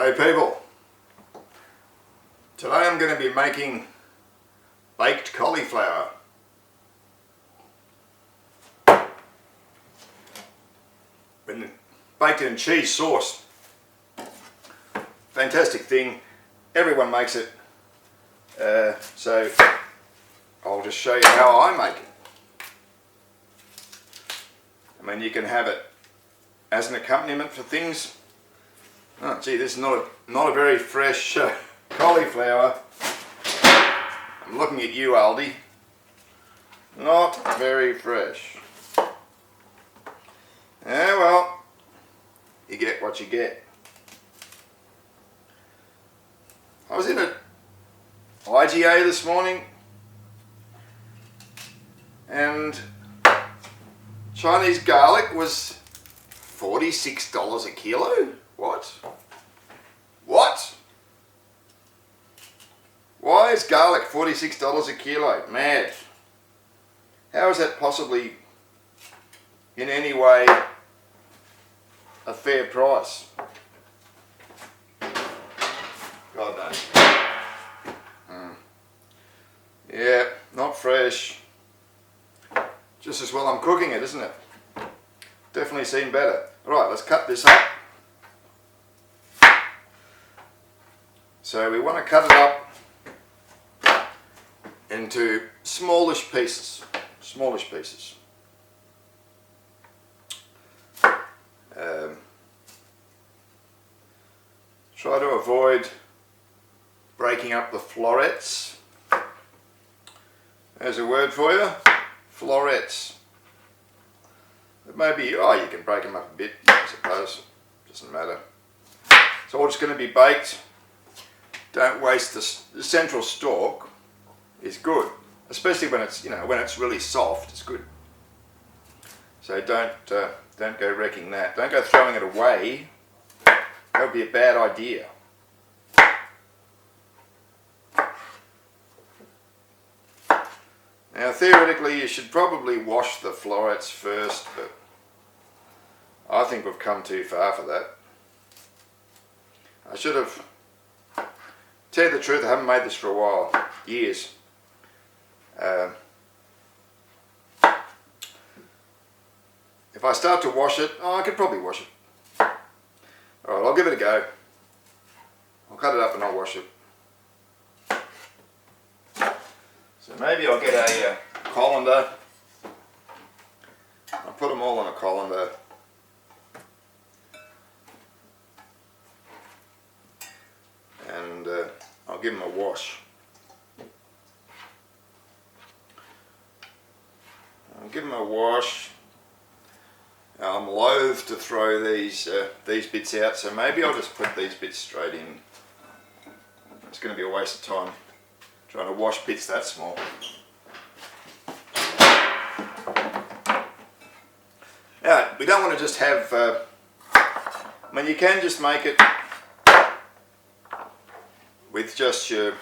Hey people, today I'm going to be making baked cauliflower. Baked in cheese sauce. Fantastic thing, everyone makes it, so I'll just show you how I make it. I mean, you can have it as an accompaniment for things. Oh gee, this is not a very fresh cauliflower. I'm looking at you, Aldi. Not very fresh. Yeah, well, you get what you get. I was in at IGA this morning and Chinese garlic was $46 a kilo. What? What? Why is garlic $46 a kilo? Mad. How is that possibly in any way a fair price? God knows. Yeah, not fresh. Just as well I'm cooking it, isn't it? Definitely seen better. Alright, let's cut this up. So we want to cut it up into smallish pieces. Smallish pieces. Try to avoid breaking up the florets. There's a word for you, florets. It may be, oh, you can break them up a bit, I suppose, doesn't matter. It's all just going to be baked. Don't waste the central stalk. Is good, especially when it's, when it's really soft. It's good. So don't go wrecking that. Don't go throwing it away. That would be a bad idea. Now theoretically you should probably wash the florets first, but I think we've come too far for that. I should have, tell you the truth, I haven't made this for a while, years. If I start to wash it, I could probably wash it. Alright, I'll give it a go. I'll cut it up and I'll wash it. So maybe I'll get a colander. I'll put them all on a colander. And I'll give them a wash. I'll give them a wash. I'm loath to throw these bits out, so maybe I'll just put these bits straight in. It's going to be a waste of time trying to wash bits that small. Now, we don't want to just have, I mean, you can just make it with just your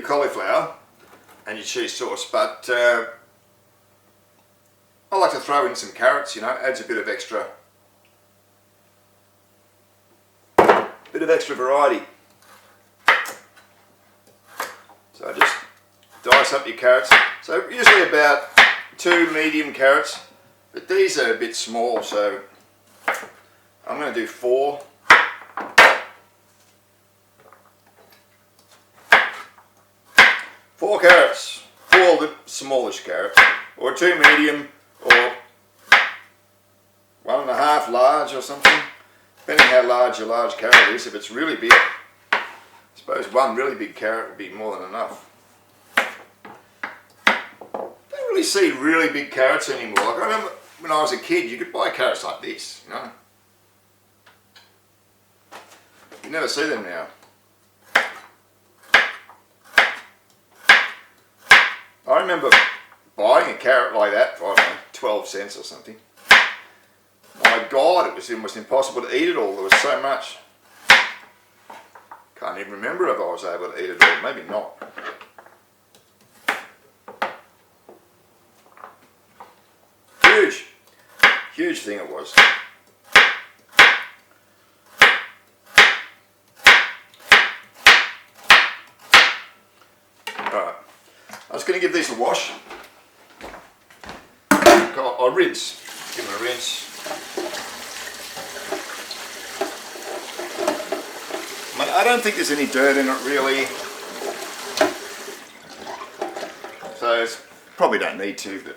cauliflower and your cheese sauce, but I like to throw in some carrots, adds a bit of extra variety. So just dice up your carrots. So usually about 2 medium carrots, but these are a bit small, so I'm going to do 4. Four carrots, 4 of the smallish carrots, or 2 medium, or 1.5 large or something, depending how large your large carrot is. If it's really big, I suppose 1 really big carrot would be more than enough. Don't really see really big carrots anymore. Like I remember when I was a kid, you could buy carrots like this, You never see them now. I remember buying a carrot like that for, I don't know, 12 cents or something. My God, it was almost impossible to eat it all. There was so much. Can't even remember if I was able to eat it all, maybe not. Huge thing it was. Alright, I'm just going to give these a wash. I'll rinse, give them a rinse. I don't think there's any dirt in it really, so it's, probably don't need to, but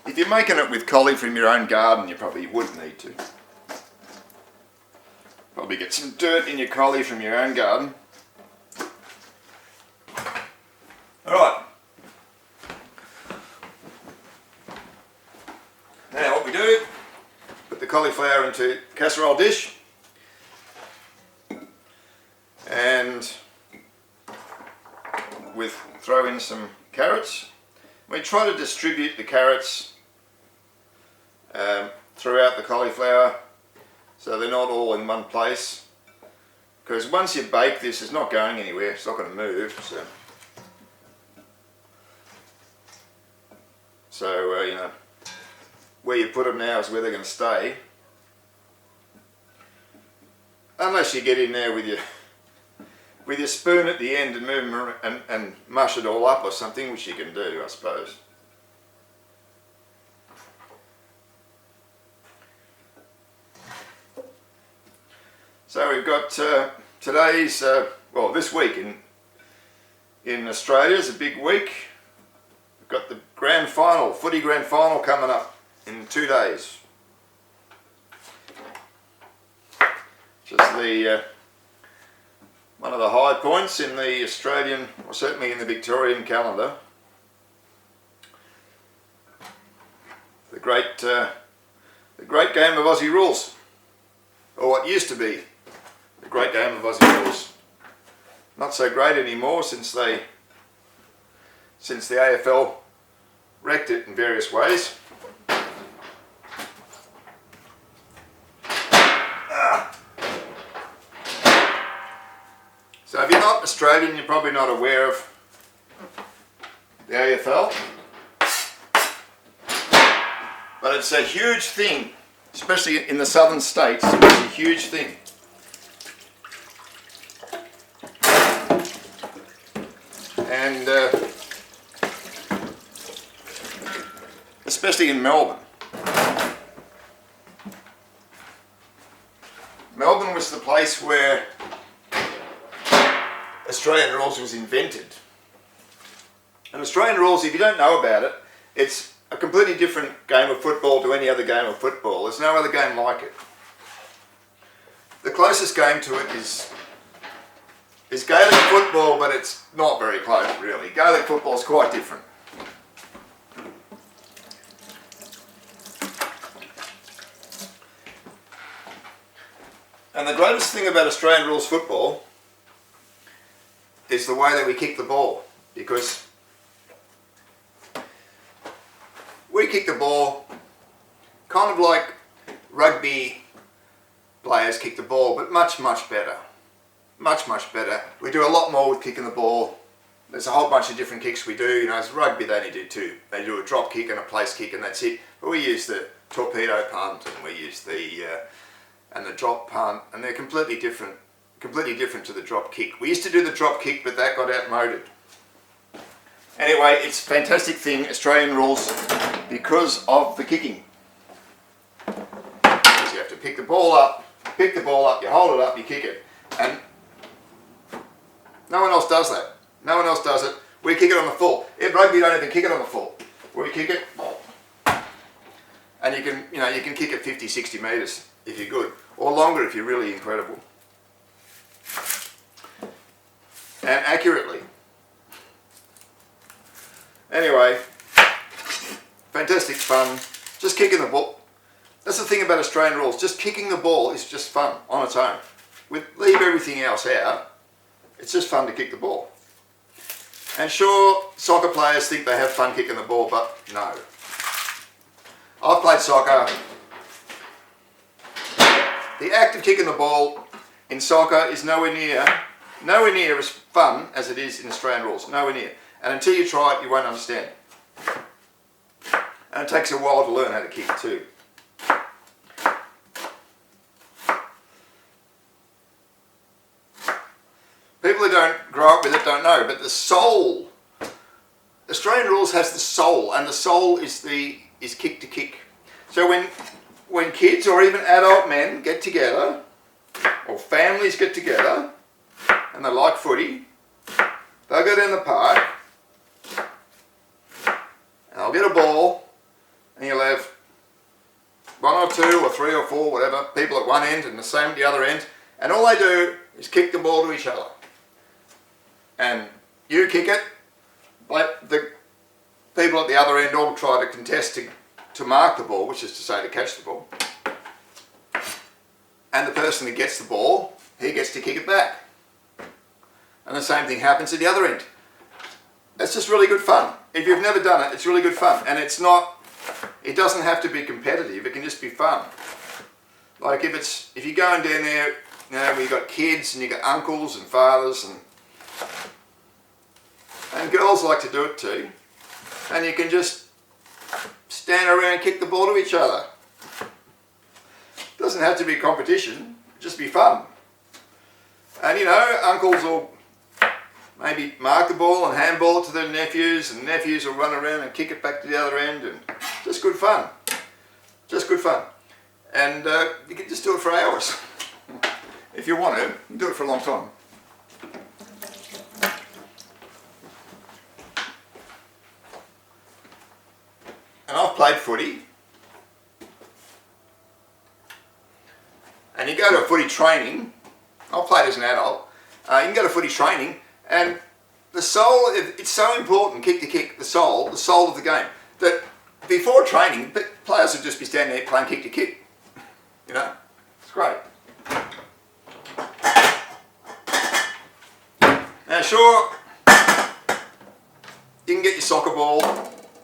if you're making it with cauliflower from your own garden, you probably would need to. Probably get some dirt in your cauliflower from your own garden. Alright. Now what we do, put the cauliflower into a casserole dish and throw in some carrots. We try to distribute the carrots throughout the cauliflower so they're not all in one place, because once you bake this, it's not going anywhere, it's not going to move. So you know, where you put them now is where they're going to stay, unless you get in there with your spoon at the end and move them around and mush it all up or something, which you can do, I suppose. So we've got today's, well, this week in Australia is a big week. We've got the grand final, footy grand final coming up in 2 days. Just the one of the high points in the Australian, or certainly in the Victorian calendar. The great game of Aussie Rules, or what used to be the great game of Aussie Rules. Not so great anymore since the AFL wrecked it in various ways. So if you're not Australian, you're probably not aware of the AFL. But it's a huge thing, especially in the southern states. It's a huge thing. And especially in Melbourne. Melbourne was the place where Australian Rules was invented. And Australian Rules, if you don't know about it, it's a completely different game of football to any other game of football. There's no other game like it. The closest game to it is Gaelic football, but it's not very close really. Gaelic football is quite different. And the greatest thing about Australian Rules football is the way that we kick the ball, because we kick the ball kind of like rugby players kick the ball, but much better. Much better. We do a lot more with kicking the ball. There's a whole bunch of different kicks we do. You know, as rugby they only do two. They do a drop kick and a place kick and that's it. But we use the torpedo punt and we use the drop punt, and they're completely different to the drop kick. We used to do the drop kick, but that got outmoded. Anyway, it's a fantastic thing, Australian Rules, because of the kicking. Because you have to pick the ball up, you hold it up, you kick it. And no one else does that. No one else does it. We kick it on the full. In rugby, you don't even kick it on the full. We kick it, and you can kick it 50, 60 metres if you're good, or longer if you're really incredible. And accurately. Anyway, fantastic fun. Just kicking the ball. That's the thing about Australian Rules. Just kicking the ball is just fun on its own. Leave everything else out. It's just fun to kick the ball. And sure, soccer players think they have fun kicking the ball, but no. I've played soccer. The act of kicking the ball in soccer is nowhere near as fun as it is in Australian rules. Nowhere near. And until you try it, you won't understand. And it takes a while to learn how to kick it too. People who don't grow up with it don't know, but the soul, Australian rules has the soul, and the soul is kick to kick. So when kids or even adult men get together, or families get together, and they like footy, they'll go down the park, and they'll get a ball, and you'll have 1 or 2 or 3 or 4, whatever, people at one end and the same at the other end, and all they do is kick the ball to each other. And you kick it, but the people at the other end all try to contest to mark the ball, which is to say to catch the ball. And the person who gets the ball, he gets to kick it back. And the same thing happens at the other end. It's just really good fun. If you've never done it, it's really good fun. And it doesn't have to be competitive, it can just be fun. Like if you're going down there, you know, where you've got kids and you've got uncles and fathers and girls like to do it too. And you can just stand around and kick the ball to each other. It doesn't have to be competition, just be fun. And you know, uncles will maybe mark the ball and handball it to their nephews, and nephews will run around and kick it back to the other end, and just good fun. Just good fun. And you can just do it for hours. If you want to, you can do it for a long time. And I've played footy. And you go to a footy training. I've played as an adult. You can go to footy training, and the soul, it's so important, kick to kick, the soul of the game, that before training, players would just be standing there playing kick to kick. You know? It's great. Now sure, you can get your soccer ball,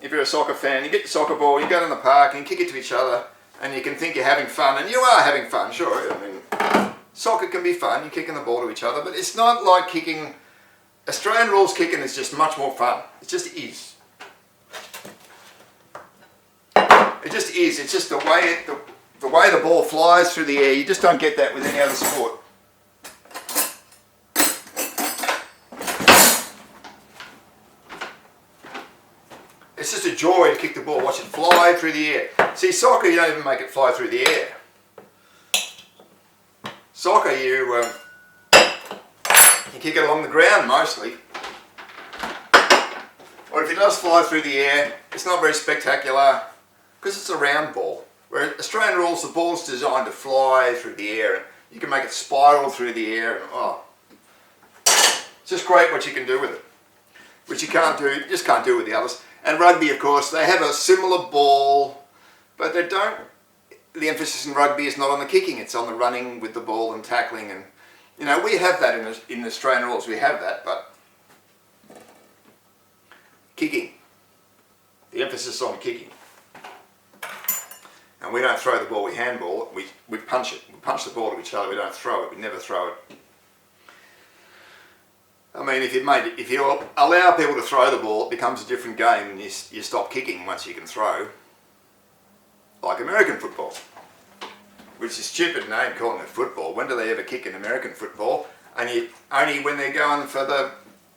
if you're a soccer fan, you get your soccer ball, you go down the park and you kick it to each other, and you can think you're having fun, and you are having fun, sure. I mean, soccer can be fun, you're kicking the ball to each other, but it's not like kicking. Australian rules kicking is just much more fun. It just is. It just is. It's just the way the ball flies through the air. You just don't get that with any other sport. It's just a joy to kick the ball, watch it fly through the air. See, soccer, you don't even make it fly through the air. Soccer, you kick it along the ground mostly. Or if it does fly through the air, it's not very spectacular because it's a round ball. Where Australian rules, the ball's designed to fly through the air, and you can make it spiral through the air, and it's just great what you can do with it. Which you just can't do with the others. And rugby, of course, they have a similar ball, but they don't. The emphasis in rugby is not on the kicking; it's on the running with the ball and tackling, and you know, we have that in Australian rules. We have that, but kicking. The emphasis on kicking. And we don't throw the ball; we handball it. We punch it. We punch the ball to each other. We don't throw it. We never throw it. I mean, if you allow people to throw the ball, it becomes a different game, and you stop kicking once you can throw. Like American football, which is a stupid name, calling it football. When do they ever kick in American football? Only when they're going for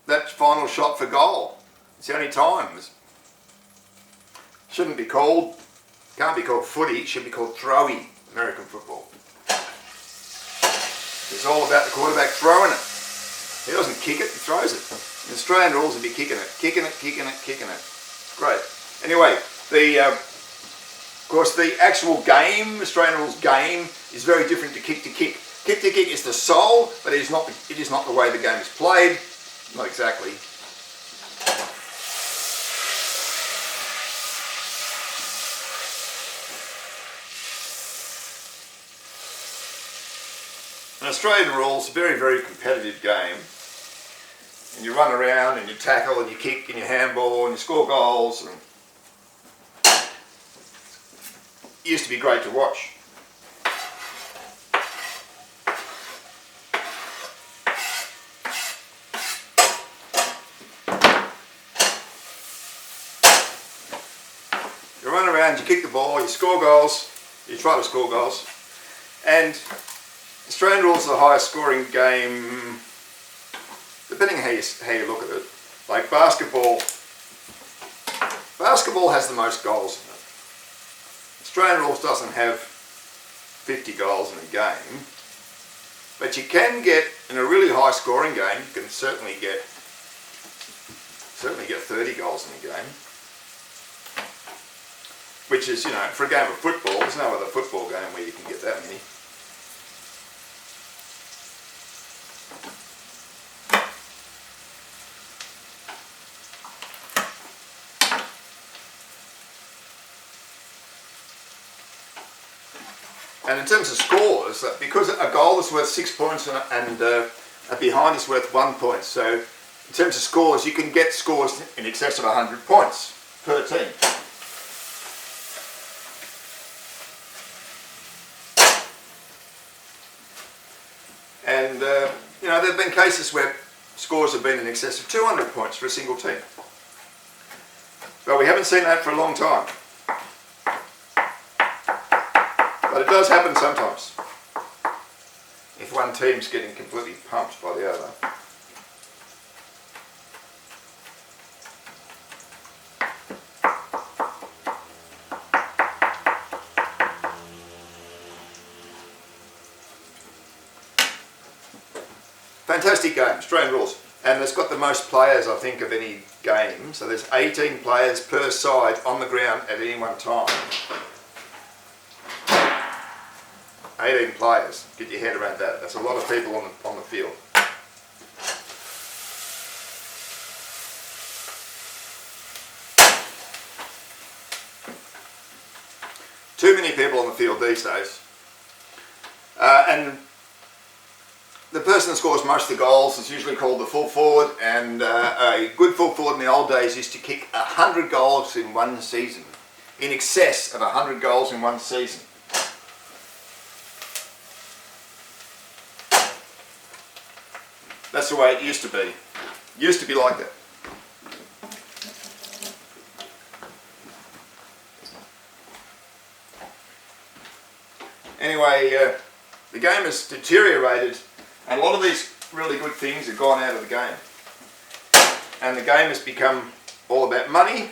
that final shot for goal. It's the only time. Can't be called footy. It should be called throwing American football. It's all about the quarterback throwing it. He doesn't kick it, he throws it. In Australian rules, he'd be kicking it. It's great. Anyway, of course, the actual game, Australian rules game, is very different to kick to kick. Kick to kick is the soul, but it is not the way the game is played. Not exactly. An Australian rules, a very, very competitive game. And you run around and you tackle and you kick and you handball and you score goals. And it used to be great to watch. run around, you kick the ball, you score goals, you try to score goals. And Australian rules are the highest scoring game, depending on how you look at it. Like basketball has the most goals in it. Australian rules doesn't have 50 goals in a game, but you can get, in a really high scoring game, you can certainly get 30 goals in a game. Which is, for a game of football, there's no other football game where you can get that many. And in terms of scores, because a goal is worth 6 points and a behind is worth 1 point, so in terms of scores, you can get scores in excess of 100 points per team. And there have been cases where scores have been in excess of 200 points for a single team. But we haven't seen that for a long time. But it does happen sometimes, if one team's getting completely pumped by the other. Fantastic game, Australian rules. And it's got the most players, I think, of any game. So there's 18 players per side on the ground at any one time. 18 players, get your head around that. That's a lot of people on the field. Too many people on the field these days. And the person that scores most of the goals is usually called the full forward, and a good full forward in the old days used to kick 100 goals in one season. In excess of 100 goals in one season. That's the way it used to be. It used to be like that. Anyway, the game has deteriorated, and a lot of these really good things have gone out of the game. And the game has become all about money,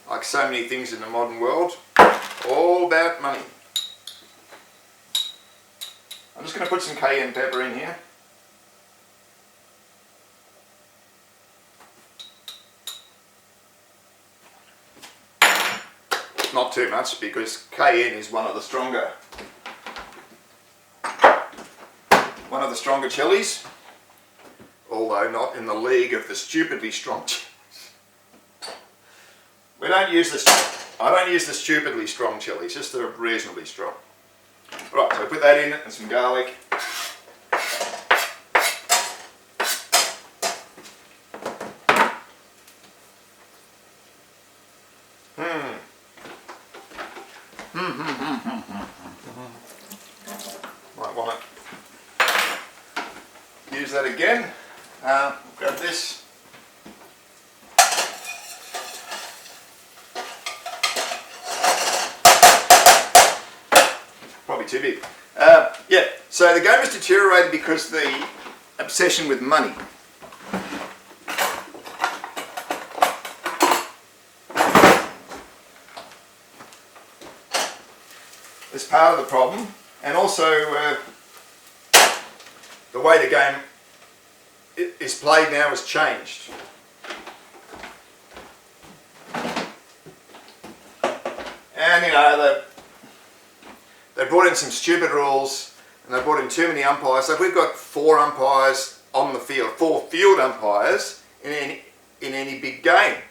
like so many things in the modern world. All about money. I'm just going to put some cayenne pepper in here. Not too much, because cayenne is one of the stronger chilies, although not in the league of the stupidly strong chilies. We don't use this. I don't use the stupidly strong chilies, just the reasonably strong. Right, so put that in and some garlic. Might want to use that again. Grab this. Probably too big. Yeah, so the game has deteriorated because the obsession with money. Is part of the problem, and also the way the game is played now has changed. And they brought in some stupid rules, and they brought in too many umpires. So we've got 4 umpires on the field, 4 field umpires in any big game.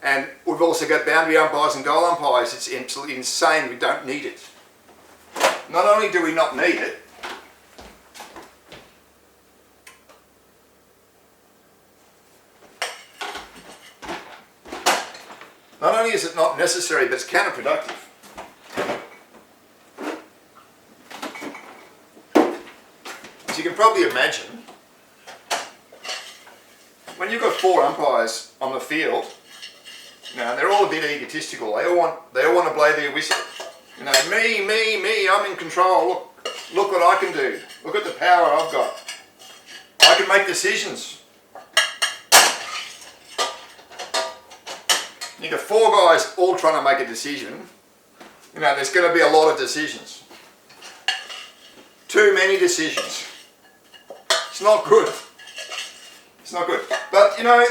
And we've also got boundary umpires and goal umpires. It's absolutely insane. We don't need it. Not only do we not need it, not only is it not necessary, but it's counterproductive. As you can probably imagine, when you've got 4 umpires on the field, You know, and they're all a bit egotistical. They all want to blow their whistle. You know, me, I'm in control. Look what I can do. Look at the power I've got. I can make decisions. You got 4 guys all trying to make a decision. You know, there's going to be a lot of decisions. Too many decisions. It's not good. It's not good. But you know,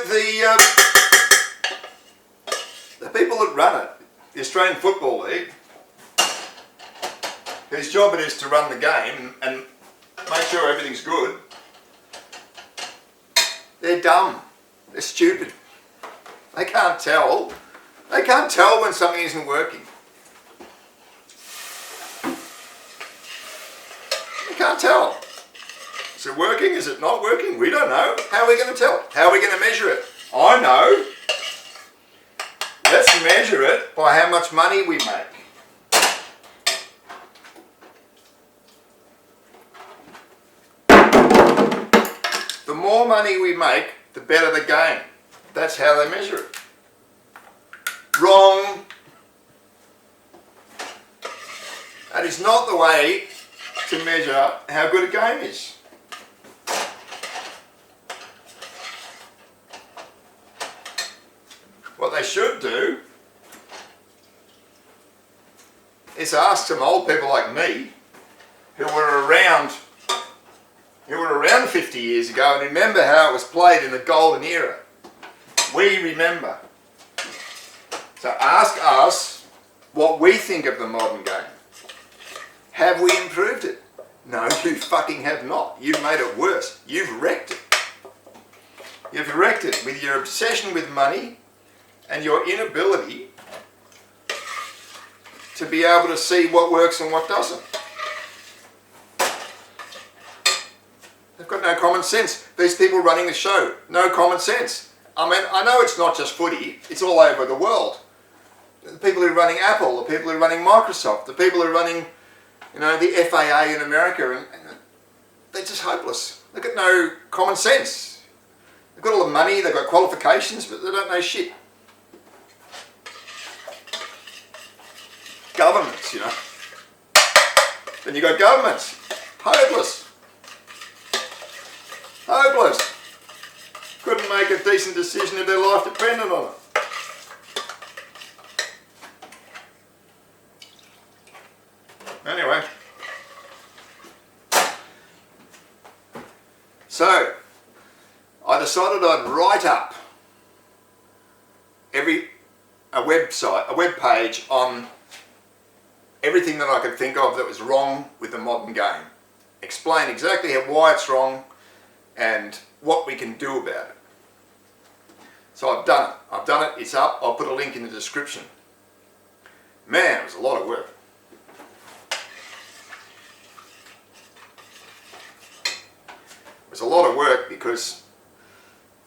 the people that run it, the Australian Football League, whose job it is to run the game and make sure everything's good, they're dumb. They're stupid. They can't tell. They can't tell when something isn't working. They can't tell. Is it working? Is it not working? We don't know. How are we going to tell? How are we going to measure it? I know. Let's measure it by how much money we make. The more money we make, the better the game. That's how they measure it. Wrong. That is not the way to measure how good a game is. What they should do is ask some old people like me who were around 50 years ago and remember how it was played in the golden era. We remember. So ask us what we think of the modern game. Have we improved it? No, you fucking have not. You've made it worse. You've wrecked it. You've wrecked it with your obsession with money and your inability to be able to see what works and what doesn't. They've got no common sense. These people running the show, no common sense. I mean, I know it's not just footy, it's all over the world. The people who are running Apple, the people who are running Microsoft, the people who are running, you know, the FAA in America, and they're just hopeless. They've got no common sense. They've got all the money, they've got qualifications, but they don't know shit. Governments, you know. Then you got governments. Hopeless. Hopeless. Couldn't make a decent decision if their life depended on it. Anyway. So, I decided I'd write up a web page on everything that I could think of that was wrong with the modern game. Explain exactly why it's wrong and what we can do about it. So I've done it. I've done it. It's up. I'll put a link in the description. Man, it was a lot of work. It was a lot of work because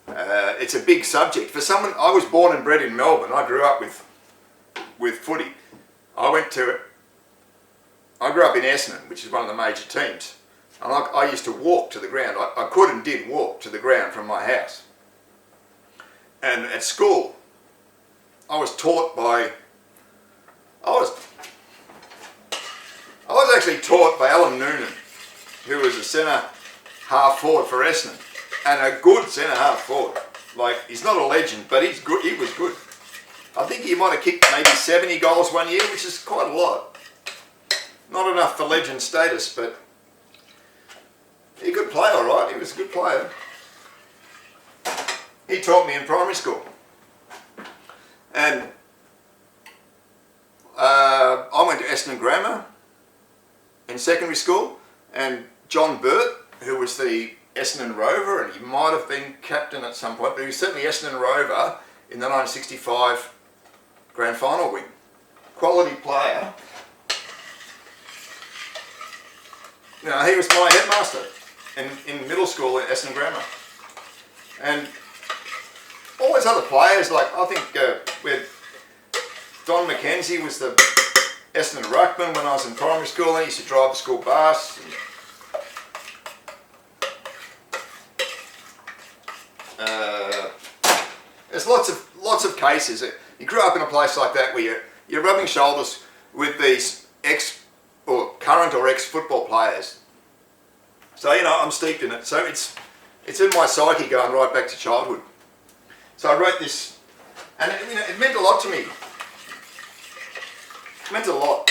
it's a big subject. For someone, I was born and bred in Melbourne. I grew up with footy. I grew up in Essendon, which is one of the major teams. And I used to walk to the ground. I could and did walk to the ground from my house. And at school, I was taught by, I was actually taught by Alan Noonan, who was a centre half forward for Essendon, and a good centre half forward. Like, he's not a legend, but he's good. He was good. I think he might have kicked maybe 70 goals one year, which is quite a lot. Not enough for legend status, but he could play all right. He was a good player. He taught me in primary school. And I went to Essendon Grammar in secondary school, and John Burt, who was the Essendon Rover, and he might have been captain at some point, but he was certainly Essendon Rover in the 1965 grand final win. Quality player. You know, he was my headmaster in middle school at Essendon Grammar. And all those other players, like I think with Don McKenzie was the Essendon ruckman when I was in primary school, and he used to drive the school bus. There's lots of cases. you grew up in a place like that where you're rubbing shoulders with these current or ex-football players. So, you know, I'm steeped in it. So it's in my psyche going right back to childhood. So I wrote this, and it meant a lot to me. It meant a lot.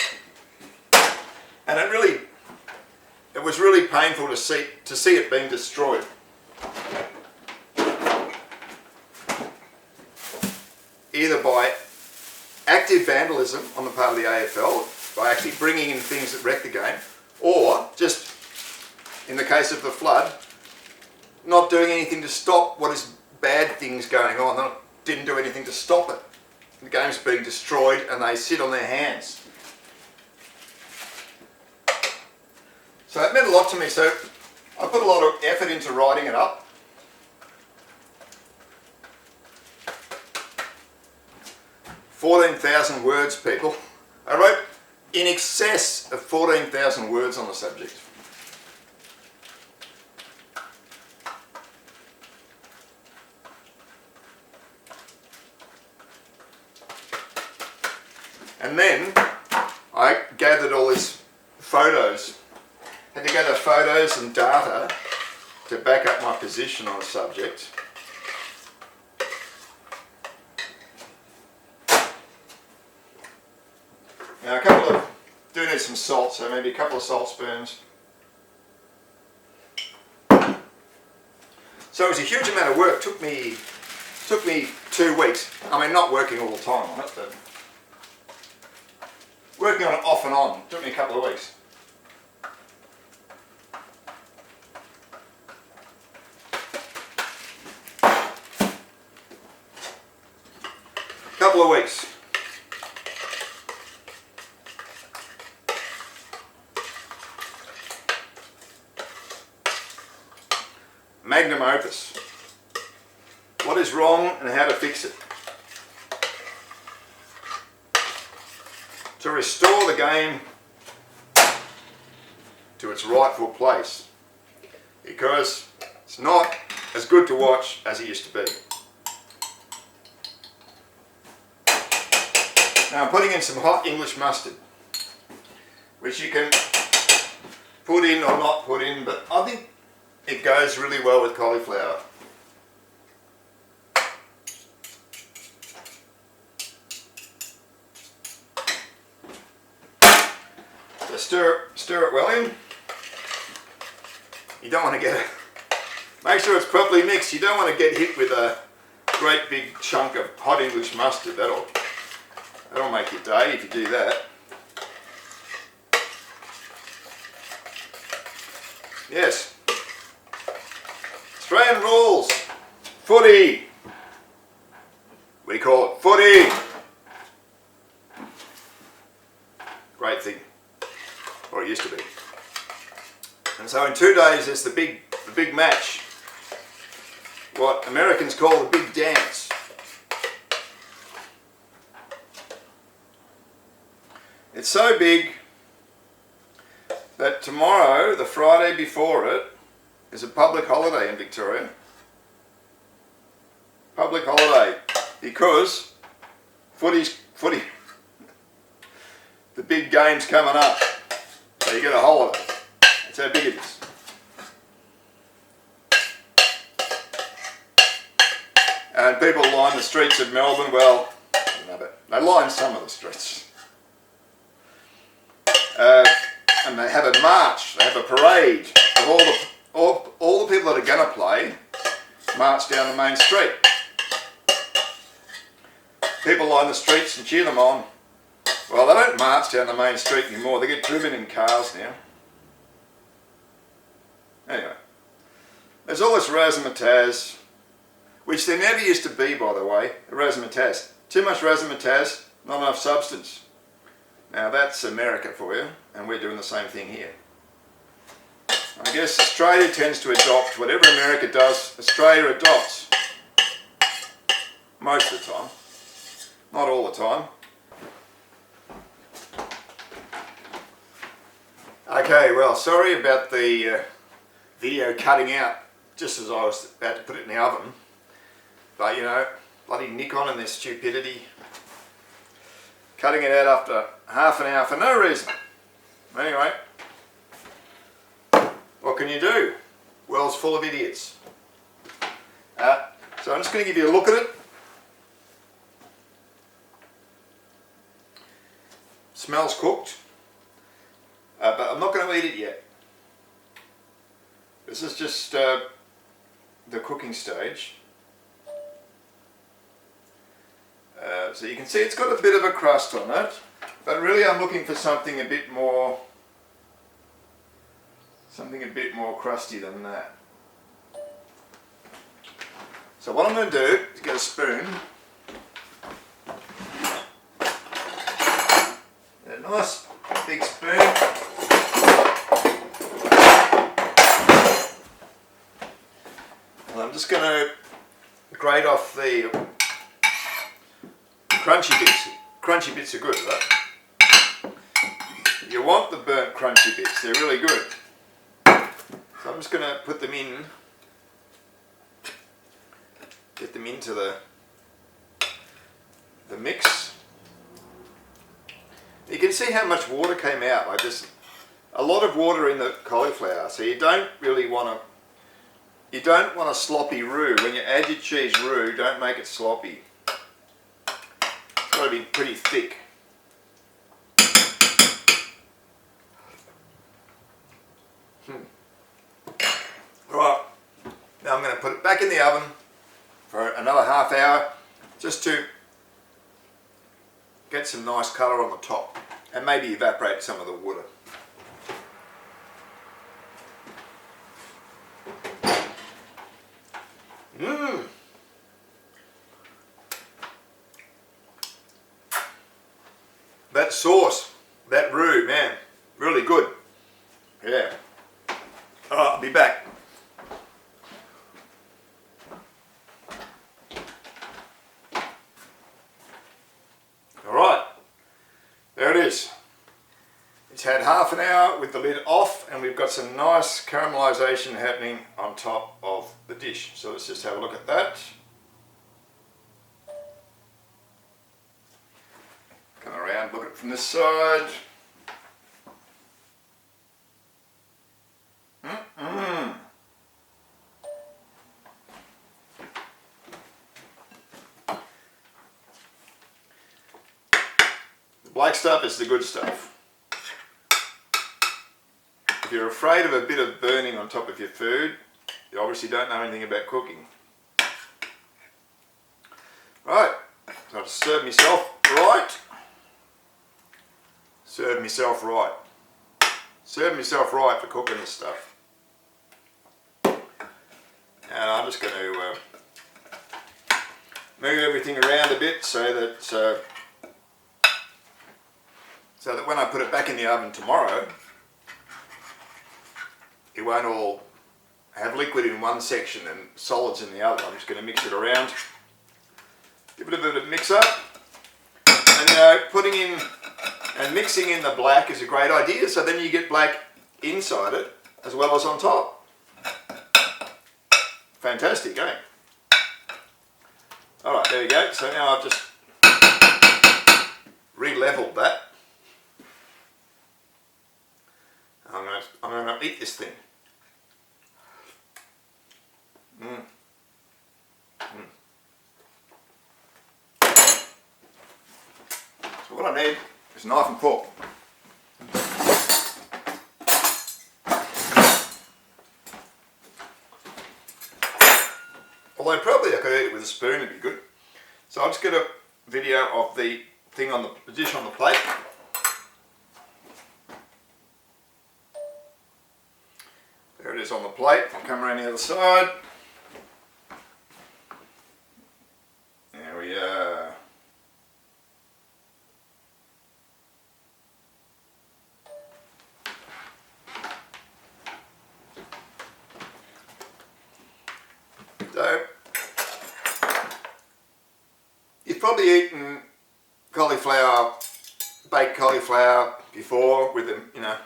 And it was really painful to see it being destroyed. Either by active vandalism on the part of the AFL, by actually bringing in things that wreck the game, or just, in the case of the flood, not doing anything to stop what is bad things going on. They didn't do anything to stop it. The game's being destroyed and they sit on their hands. So it meant a lot to me, so I put a lot of effort into writing it up. "14,000 words, people. I wrote in excess of 14,000 words on the subject. And then I gathered all these photos. Had to gather photos and data to back up my position on the subject. Now do need some salt, so maybe a couple of salt spoons. So it was a huge amount of work. Took me 2 weeks. I mean, not working all the time on it, but working on it off and on. Took me a couple of weeks. Couple of weeks. Magnum opus. What is wrong and how to fix it. To restore the game to its rightful place. Because it's not as good to watch as it used to be. Now I'm putting in some hot English mustard, which you can put in or not put in, but I think it goes really well with cauliflower. So stir it well in. You don't want to make sure it's properly mixed. You don't want to get hit with a great big chunk of hot English mustard. That'll make your day if you do that. Yes. Australian rules. Footy. We call it footy. Great thing. Or it used to be. And so in 2 days there's the big match. What Americans call the big dance. It's so big that tomorrow, the Friday before it, is a public holiday in Victoria. Public holiday because footy, the big game's coming up. So you get a holiday. That's how big it is. And people line the streets of Melbourne, well, they line some of the streets. And they have a march, they have a parade of all the people that are going to play march down the main street. People line the streets and cheer them on. Well, they don't march down the main street anymore, they get driven in cars now. Anyway, there's all this razzmatazz, which there never used to be, by the way, razzmatazz. Too much razzmatazz, not enough substance. Now that's America for you, and we're doing the same thing here. I guess Australia tends to adopt whatever America does, Australia adopts. Most of the time. Not all the time. Okay, well, sorry about the video cutting out just as I was about to put it in the oven. But you know, bloody Nikon and their stupidity. cutting it out after half an hour for no reason. Anyway, what can you do? World's full of idiots. So I'm just going to give you a look at it. Smells cooked, but I'm not going to eat it yet. This is just the cooking stage. So you can see it's got a bit of a crust on it, but really I'm looking for something a bit more crusty than that. So what I'm going to do is get a spoon, a nice big spoon, and I'm just going to grate off the crunchy bits. Crunchy bits are good, right? You want the burnt crunchy bits, they're really good. So I'm just going to put them in, get them into the mix. You can see how much water came out, like there's a lot of water in the cauliflower, so you don't really want a sloppy roux. When you add your cheese roux, don't make it sloppy. It's got to be pretty thick. Right, now I'm going to put it back in the oven for another half hour, just to get some nice colour on the top, and maybe evaporate some of the water. That sauce, that roux, man, really good. Yeah. Alright, I'll be back. Alright, there it is. It's had half an hour with the lid off, and we've got some nice caramelisation happening on top of the dish. So let's just have a look at that. Come around, look at it from this side. The black stuff is the good stuff. If you're afraid of a bit of burning on top of your food, you obviously don't know anything about cooking. Right, so I've served myself right. Serve myself right. Serve myself right for cooking this stuff. And I'm just going to move everything around a bit so that when I put it back in the oven tomorrow, it won't all have liquid in one section and solids in the other. I'm just going to mix it around, give it a bit of mix up, and you know, putting in and mixing in the black is a great idea, so then you get black inside it as well as on top. Fantastic, eh? Alright, there you go. So now I've just re-leveled that. I'm going to eat this thing. So what I need is a knife and fork. Although probably I could eat it with a spoon, it'd be good. So I'll just get a video of the thing on the dish on the plate. There it is on the plate. I'll come around the other side. There we are. So, you've probably eaten cauliflower, baked cauliflower before with them, you know,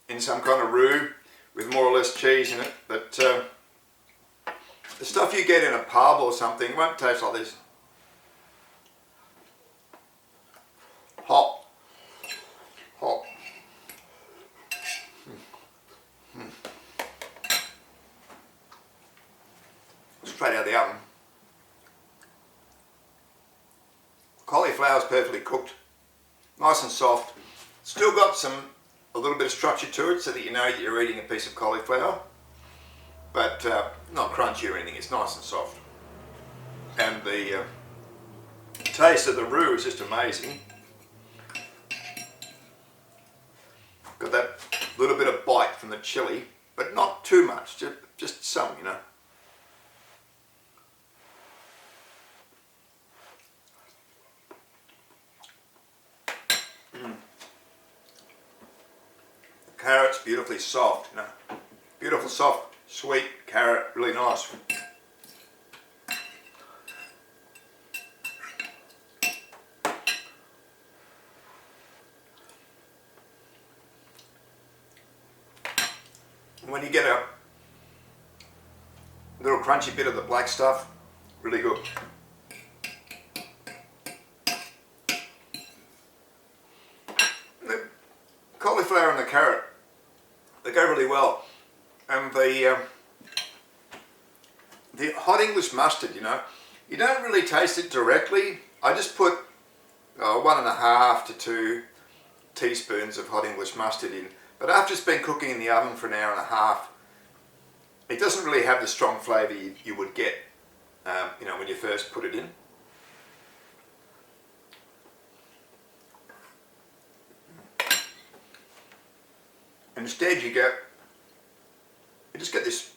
in some kind of roux with more or less cheese in it, but the stuff you get in a pub or something won't taste like this. straight out of the oven. Cauliflower is perfectly cooked, nice and soft. Still got a little bit of structure to it so that you know that you're eating a piece of cauliflower, but not crunchy or anything. It's nice and soft. And the taste of the roux is just amazing. Got that little bit of bite from the chili, but not too much, just some, you know. The carrot's beautifully soft, you know. Beautiful, soft, sweet carrot, really nice. When you get a little crunchy bit of the black stuff, really good. The cauliflower and the carrot, they go really well. And the hot English mustard, you know, you don't really taste it directly. I just put 1.5 to 2 teaspoons of hot English mustard in. But after it's been cooking in the oven for an hour and a half, it doesn't really have the strong flavour you would get, you know, when you first put it in. And instead you just get this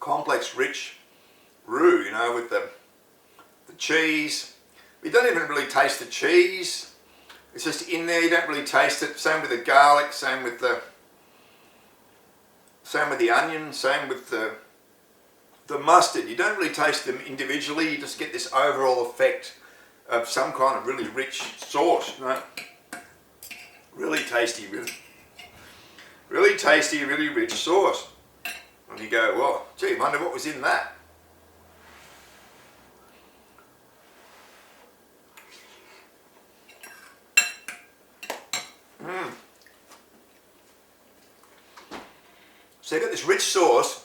complex, rich roux, you know, with the cheese. You don't even really taste the cheese. It's just in there, you don't really taste it. Same with the garlic, same with the onion, same with the mustard. You don't really taste them individually, you just get this overall effect of some kind of really rich sauce, you know? Really tasty, really tasty, really rich sauce. And you go, well, gee, wonder what was in that. So you've got this rich sauce,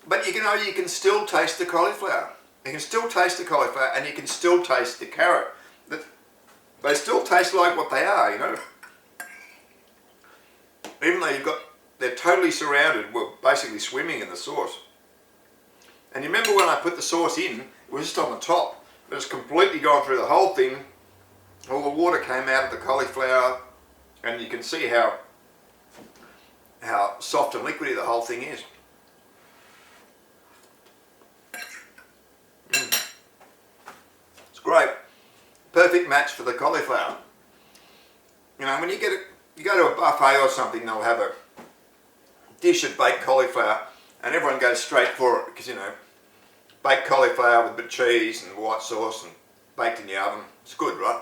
but you can still taste the cauliflower. You can still taste the cauliflower and you can still taste the carrot. They still taste like what they are, you know. Even though they're totally surrounded, well, basically swimming in the sauce. And you remember when I put the sauce in, it was just on the top, but it's completely gone through the whole thing. All the water came out of the cauliflower, and you can see how soft and liquidy the whole thing is. It's great. Perfect match for the cauliflower. You know, when you go to a buffet or something, they'll have a dish of baked cauliflower and everyone goes straight for it because, you know, baked cauliflower with a bit of cheese and white sauce and baked in the oven. It's good, right?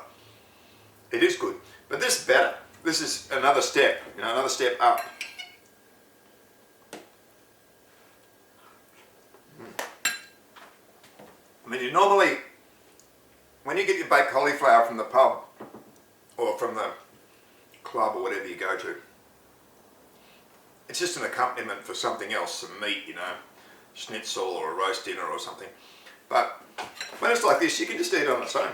It is good. But this is better. This is another step, you know, another step up. I mean, you normally, when you get your baked cauliflower from the pub or from the club or whatever you go to, it's just an accompaniment for something else, some meat, you know, schnitzel or a roast dinner or something. But when it's like this, you can just eat it on its own.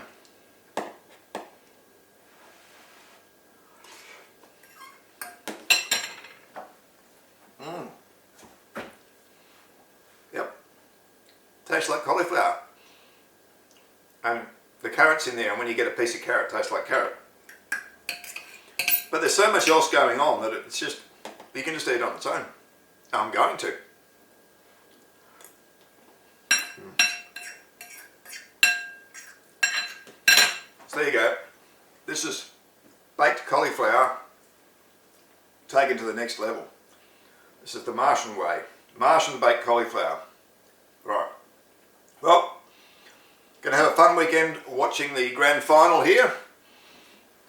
Yep, tastes like cauliflower. And the carrot's in there, and when you get a piece of carrot, it tastes like carrot. But there's so much else going on that it's just, you can just eat it on its own. I'm going to. So there you go. This is baked cauliflower taken to the next level. This is the Martian way. Martian baked cauliflower. Right. Well, going to have a fun weekend watching the grand final here.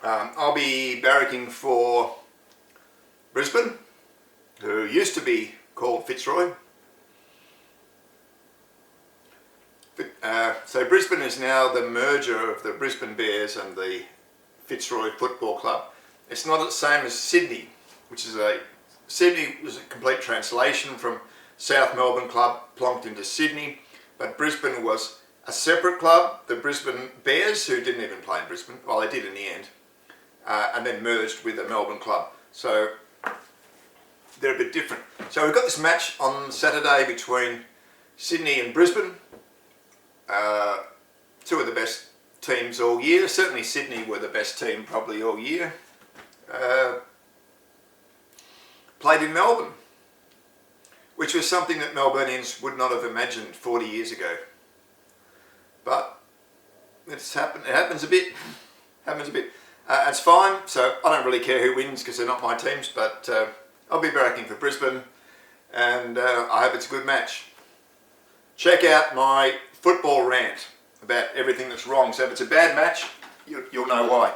I'll be barracking for Brisbane, who used to be called Fitzroy. So Brisbane is now the merger of the Brisbane Bears and the Fitzroy Football Club. It's not the same as Sydney, which is Sydney was a complete translation from South Melbourne club plonked into Sydney, but Brisbane was a separate club, the Brisbane Bears, who didn't even play in Brisbane, well they did in the end, and then merged with a Melbourne club. So they're a bit different. So we've got this match on Saturday between Sydney and Brisbane, two of the best teams all year. Certainly Sydney were the best team probably all year. Played in Melbourne, which was something that Melburnians would not have imagined 40 years ago. But it's happened. It happens a bit. It's fine. So I don't really care who wins because they're not my teams. But I'll be backing for Brisbane, and I hope it's a good match. Check out my football rant about everything that's wrong. So if it's a bad match, you'll know why.